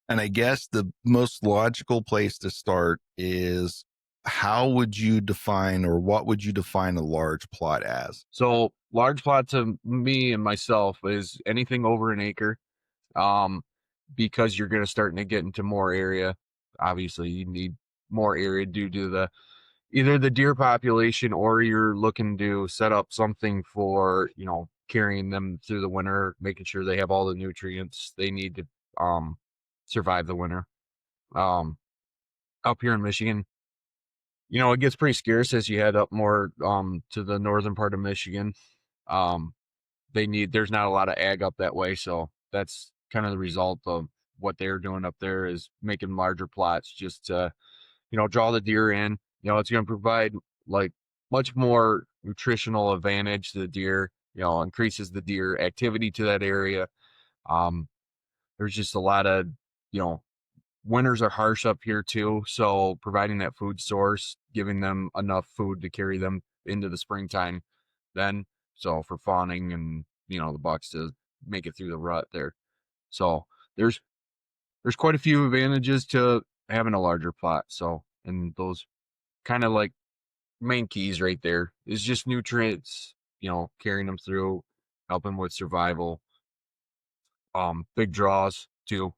And I guess the most logical place to start is, how would you define, or what would you define a large plot as? So large plot to me and myself is anything over an acre. Um, because you're going to start to get into more area. Obviously, you need more area due to the either the deer population, or you're looking to set up something for, carrying them through the winter, making sure they have all the nutrients they need to um survive the winter. Um, Up here in Michigan, it gets pretty scarce as you head up more to the northern part of Michigan. Um, there's not a lot of ag up that way, so that's kind of the result of what they're doing up there, is making larger plots just to, draw the deer in. It's going to provide like much more nutritional advantage to the deer, increases the deer activity to that area. um there's just a lot of, you know winters are harsh up here too, so providing that food source, giving them enough food to carry them into the springtime, then, so for fawning and, the bucks to make it through the rut there. So there's there's quite a few advantages to having a larger plot. So, and those kind of like main keys right there is just nutrients, carrying them through, helping with survival. Big draws too,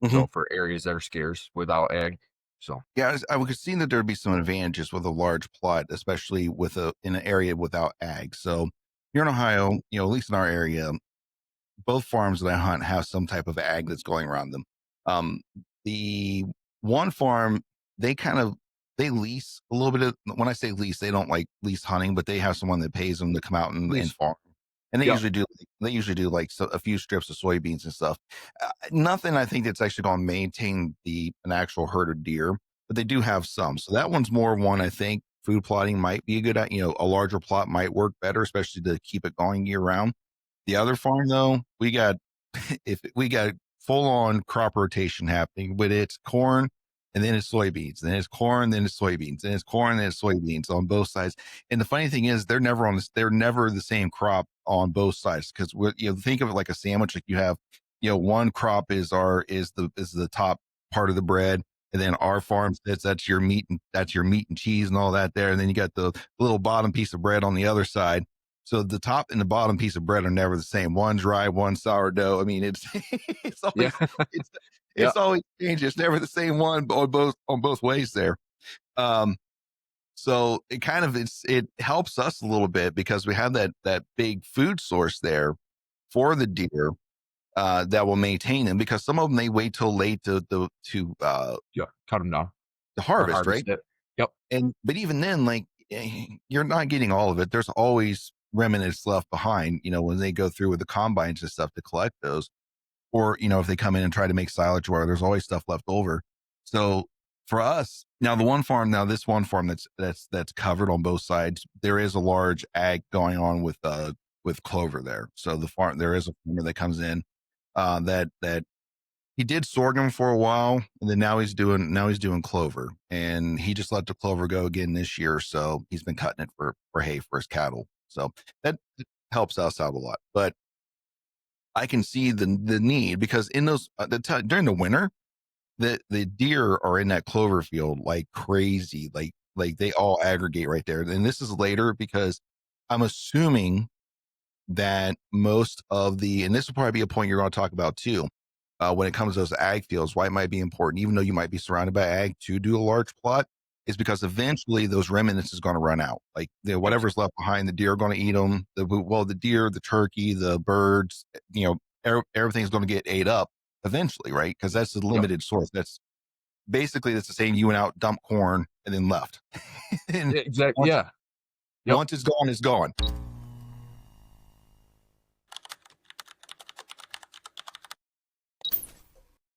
Mhm. so for areas that are scarce without ag. So Yeah, I was seeing that there'd be some advantages with a large plot, especially with a in an area without ag. So here in Ohio, at least in our area, both farms that I hunt have some type of ag that's going around them. Um, the one farm, they kind of they lease a little bit of. When I say lease, they don't like lease hunting, but they have someone that pays them to come out at and least, farm. And yep, they usually do like a few strips of soybeans and stuff. Nothing I think that's actually going to maintain the an actual herd of deer, but they do have some. So that one's more one I think food plotting might be a good. A larger plot might work better, especially to keep it going year round. The other farm though, we got if we got full on crop rotation happening, but it's corn and then it's soybeans, then it's corn, then it's soybeans, then it's corn, then it's soybeans on both sides. And the funny thing is, they're never on this. They're never the same crop on both sides, because think of it like a sandwich. Like you have, one crop is the top part of the bread, and then our farm that's your meat, and that's your meat and cheese and all that there, and then you got the little bottom piece of bread on the other side. So the top and the bottom piece of bread are never the same. One dry, one sourdough. I mean, it's it's yeah, always it's yeah. it's always changes. It's never the same one on both ways there. Um, so it kind of it helps us a little bit because we have that big food source there for the deer, that will maintain them, because some of them they wait till late Yeah, cut them down to or harvest, right? harvest it. Yep. And but even then, like, you're not getting all of it. There's always remnants left behind, when they go through with the combines and stuff to collect those. Or, if they come in and try to make silage where there's always stuff left over. So for us, this one farm that's covered on both sides, there is a large ag going on with clover there. So there is a farmer that comes in, that he did sorghum for a while, and then now he's doing clover, and he just let the clover go again this year. So he's been cutting it for hay for his cattle. So that helps us out a lot. But I can see the need, because in those during the winter, the deer are in that clover field like crazy, like they all aggregate right there. And this is later, because I'm assuming that most of and this will probably be a point you're going to talk about too, when it comes to those ag fields, why it might be important, even though you might be surrounded by ag, to do a large plot, is because eventually those remnants is going to run out. Like, Yep. whatever's left behind, the deer are going to eat them. The deer, the turkey, the birds, everything's going to get ate up eventually, right? Because that's the Yep. limited source. That's the same. You went out, dumped corn, and then left. And Exactly. once Yeah. Yep. once it's gone, it's gone.